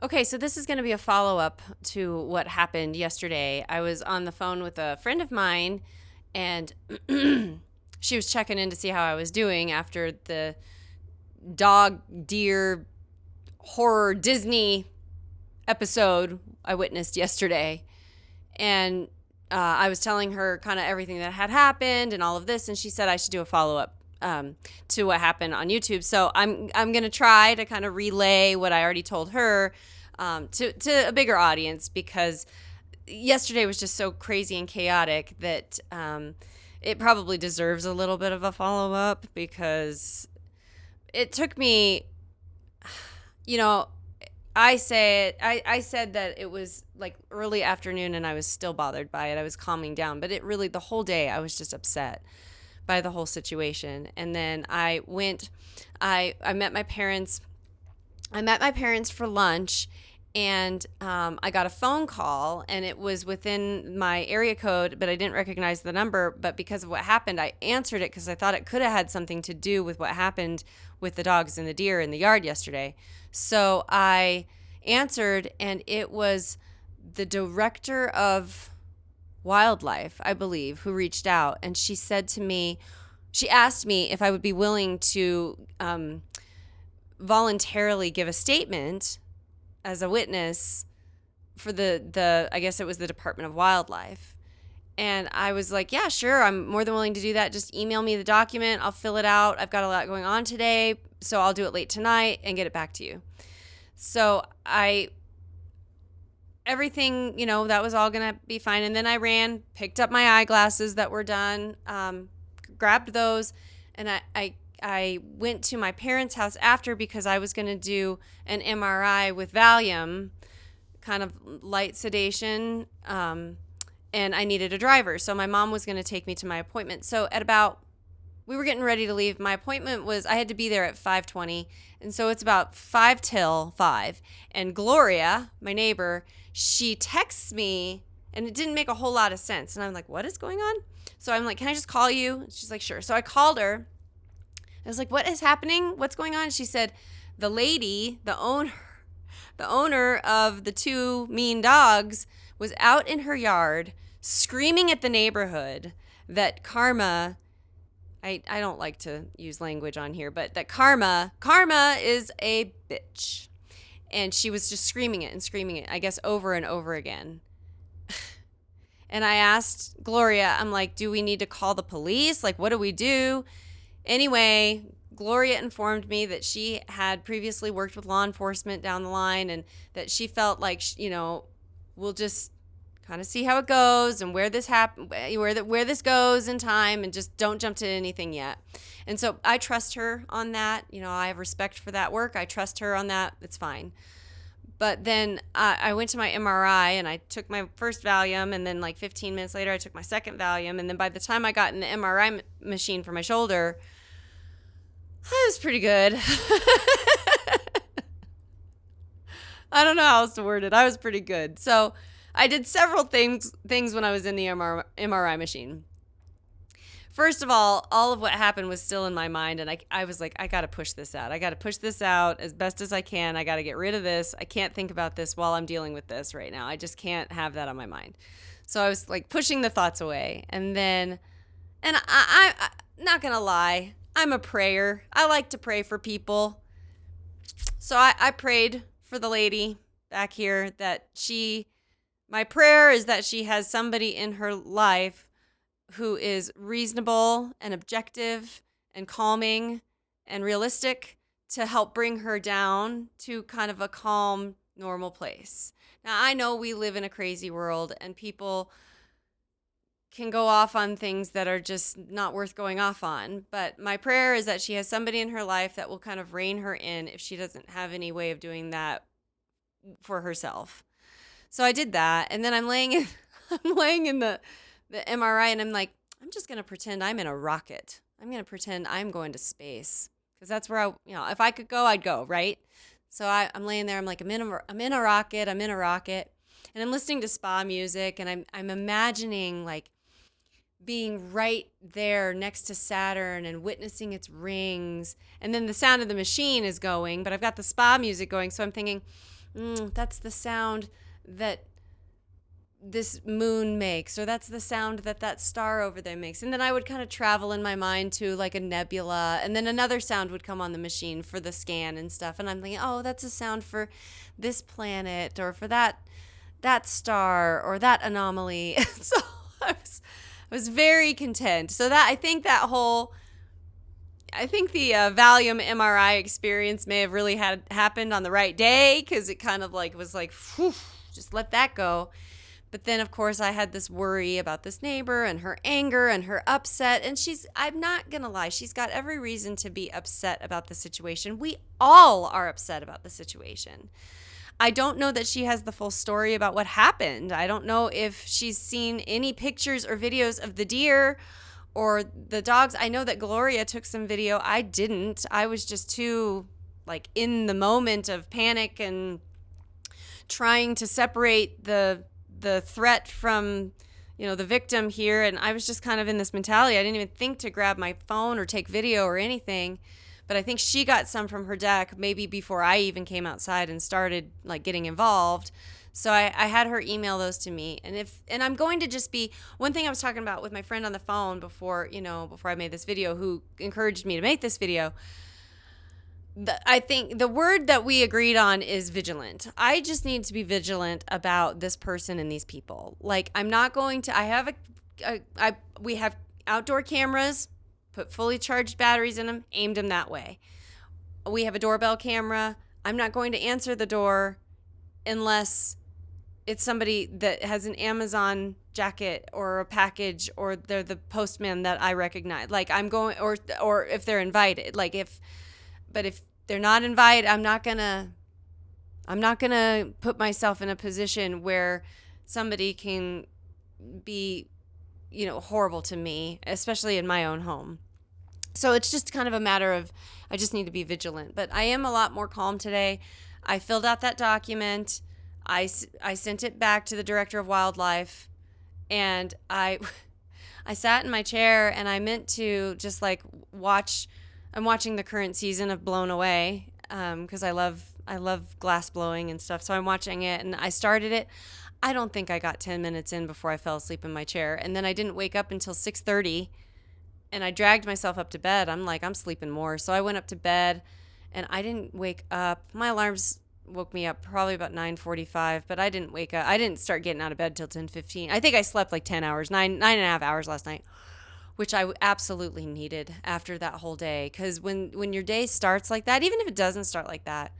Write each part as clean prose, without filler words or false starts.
Okay, so this is going to be a follow-up to what happened yesterday. I was on the phone with a friend of mine, and she was checking in to see how I was doing after the dog, deer, horror Disney episode I witnessed yesterday. And I was telling her kind of everything that had happened and all of this, and she said I should do a follow-up to what happened on YouTube. So I'm gonna try to kind of relay what I already told her to a bigger audience, because yesterday was just so crazy and chaotic that it probably deserves a little bit of a follow-up, because it took me, you know, I said that it was like early afternoon and I was still bothered by it. I was calming down, but it really, the whole day I was just upset by the whole situation. And then I met my parents. I met my parents for lunch, and I got a phone call, and it was within my area code, but I didn't recognize the number. But because of what happened, I answered it because I thought it could have had something to do with what happened with the dogs and the deer in the yard yesterday. So I answered, and it was the director of wildlife, I believe, who reached out. And she said to me, she asked me if I would be willing to voluntarily give a statement as a witness for the I guess it was the Department of Wildlife. And I was like, yeah, sure, I'm more than willing to do that. Just email me the document. I'll fill it out. I've got a lot going on today, so I'll do it late tonight and get it back to you. So everything, that was all going to be fine. And then I ran, picked up my eyeglasses that were done, grabbed those, and I went to my parents' house after, because I was going to do an MRI with Valium, kind of light sedation, and I needed a driver. So my mom was going to take me to my appointment. So we were getting ready to leave. My appointment I had to be there at 5:20, and so it's about 5 till 5. And Gloria, my neighbor, she texts me, and it didn't make a whole lot of sense. And I'm like, what is going on? So I'm like, can I just call you? She's like, sure. So I called her. I was like, what is happening? What's going on? She said, the lady, the owner of the two mean dogs, was out in her yard screaming at the neighborhood that Karma, I don't like to use language on here, but that Karma is a bitch. And she was just screaming it, I guess, over and over again. And I asked Gloria, I'm like, do we need to call the police? Like, what do we do? Anyway, Gloria informed me that she had previously worked with law enforcement down the line, and that she felt like, we'll just kind of see how it goes and where this goes in time, and just don't jump to anything yet. And so I trust her on that. I have respect for that work. I trust her on that. It's fine. But then I went to my MRI, and I took my first Valium, and then like 15 minutes later I took my second Valium, and then by the time I got in the MRI machine for my shoulder, I was pretty good. I don't know how else to word it. I was pretty good. So I did several things when I was in the MRI machine. First of all of what happened was still in my mind, and I was like, I got to push this out. I got to push this out as best as I can. I got to get rid of this. I can't think about this while I'm dealing with this right now. I just can't have that on my mind. So I was like pushing the thoughts away. And then, and I'm not going to lie, I'm a prayer. I like to pray for people. So I prayed for the lady back here, that my prayer is that she has somebody in her life who is reasonable and objective and calming and realistic, to help bring her down to kind of a calm, normal place. Now, I know we live in a crazy world, and people can go off on things that are just not worth going off on. But my prayer is that she has somebody in her life that will kind of rein her in if she doesn't have any way of doing that for herself. So I did that. And then I'm laying in the MRI, and I'm like, I'm just going to pretend I'm in a rocket. I'm going to pretend I'm going to space, because that's where if I could go, I'd go, right? So I'm laying there. I'm like, I'm in a rocket. And I'm listening to spa music, and I'm imagining like being right there next to Saturn and witnessing its rings. And then the sound of the machine is going, but I've got the spa music going. So I'm thinking, That's the sound that this moon makes, or that's the sound that that star over there makes. And then I would kind of travel in my mind to like a nebula, and then another sound would come on the machine for the scan and stuff, and I'm thinking, oh, that's a sound for this planet, or for that star, or that anomaly. So I was very content. So that I think the Valium MRI experience may have really had happened on the right day, because it kind of like was like, whew, just let that go. But then, of course, I had this worry about this neighbor and her anger and her upset. And I'm not going to lie, she's got every reason to be upset about the situation. We all are upset about the situation. I don't know that she has the full story about what happened. I don't know if she's seen any pictures or videos of the deer or the dogs. I know that Gloria took some video. I didn't. I was just too, like, in the moment of panic and trying to separate the threat from, the victim here. And I was just kind of in this mentality. I didn't even think to grab my phone or take video or anything. But I think she got some from her deck maybe before I even came outside and started like getting involved. So I had her email those to me. And I'm going to just be, one thing I was talking about with my friend on the phone before I made this video, who encouraged me to make this video. I think the word that we agreed on is vigilant. I just need to be vigilant about this person and these people. Like, I'm not going to, we have outdoor cameras, put fully charged batteries in them, aimed them that way. We have a doorbell camera. I'm not going to answer the door unless it's somebody that has an Amazon jacket or a package, or they're the postman that I recognize. Like, I'm going, or if they're invited, but if they're not invited, I'm not gonna put myself in a position where somebody can be, horrible to me, especially in my own home. So it's just kind of a matter of, I just need to be vigilant. But I am a lot more calm today. I filled out that document. I sent it back to the director of wildlife, and I sat in my chair and I meant to just like watch. I'm watching the current season of Blown Away, because I love glass blowing and stuff. So I'm watching it, and I started it. I don't think I got 10 minutes in before I fell asleep in my chair, and then I didn't wake up until 6:30, and I dragged myself up to bed. I'm like, I'm sleeping more. So I went up to bed, and I didn't wake up. My alarms woke me up probably about 9:45, but I didn't wake up. I didn't start getting out of bed till 10:15. I think I slept like 10 hours, nine and a half hours last night, which I absolutely needed after that whole day. Because when your day starts like that, even if it doesn't start like that,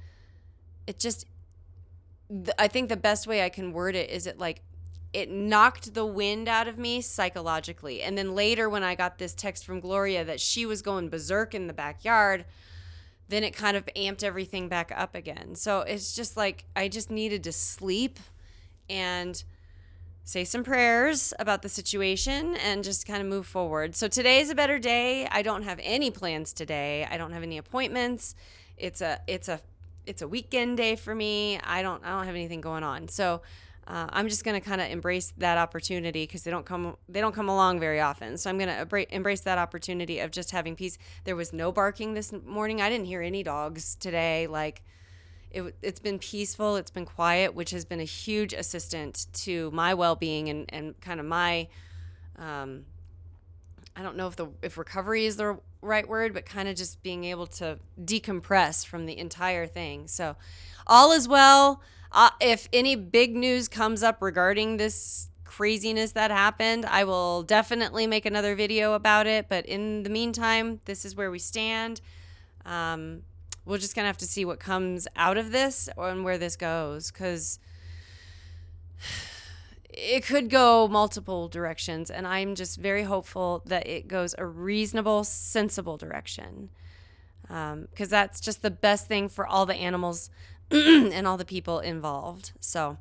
I think the best way I can word it is it knocked the wind out of me psychologically. And then later, when I got this text from Gloria that she was going berserk in the backyard, then it kind of amped everything back up again. So it's just like, I just needed to sleep and say some prayers about the situation and just kind of move forward. So today's a better day. I don't have any plans today. I don't have any appointments. It's a weekend day for me. I don't have anything going on. So I'm just going to kind of embrace that opportunity, because they don't come along very often. So I'm going to embrace that opportunity of just having peace. There was no barking this morning. I didn't hear any dogs today. Like, it's been peaceful. It's been quiet, which has been a huge assistant to my well-being and kind of my, I don't know if recovery is the right word, but kind of just being able to decompress from the entire thing. So all is well. If any big news comes up regarding this craziness that happened, I will definitely make another video about it. But in the meantime, this is where we stand. We're just going to have to see what comes out of this and where this goes, because it could go multiple directions. And I'm just very hopeful that it goes a reasonable, sensible direction, because that's just the best thing for all the animals and all the people involved. So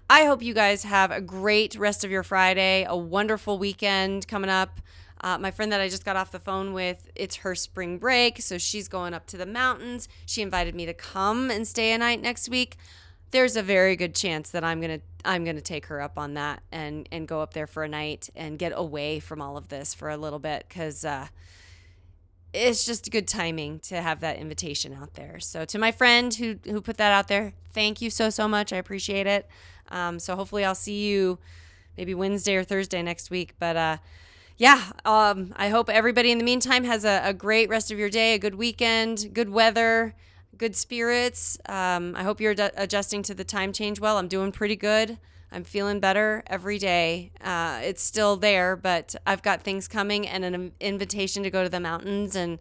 I hope you guys have a great rest of your Friday, a wonderful weekend coming up. My friend that I just got off the phone with, it's her spring break, so she's going up to the mountains. She invited me to come and stay a night next week. There's a very good chance that I'm gonna take her up on that and go up there for a night and get away from all of this for a little bit, because it's just good timing to have that invitation out there. So to my friend who put that out there, Thank you so much. I appreciate it. So hopefully I'll see you maybe Wednesday or Thursday next week. But I hope everybody in the meantime has a great rest of your day, a good weekend, good weather, good spirits. I hope you're adjusting to the time change well. I'm doing pretty good. I'm feeling better every day. It's still there, but I've got things coming and an invitation to go to the mountains and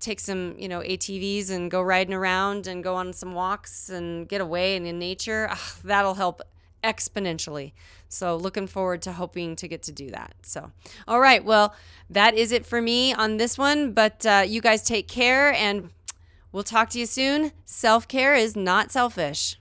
take some, ATVs and go riding around and go on some walks and get away and in nature. That'll help exponentially. So looking forward to hoping to get to do that. So, all right. Well, that is it for me on this one, but you guys take care and we'll talk to you soon. Self-care is not selfish.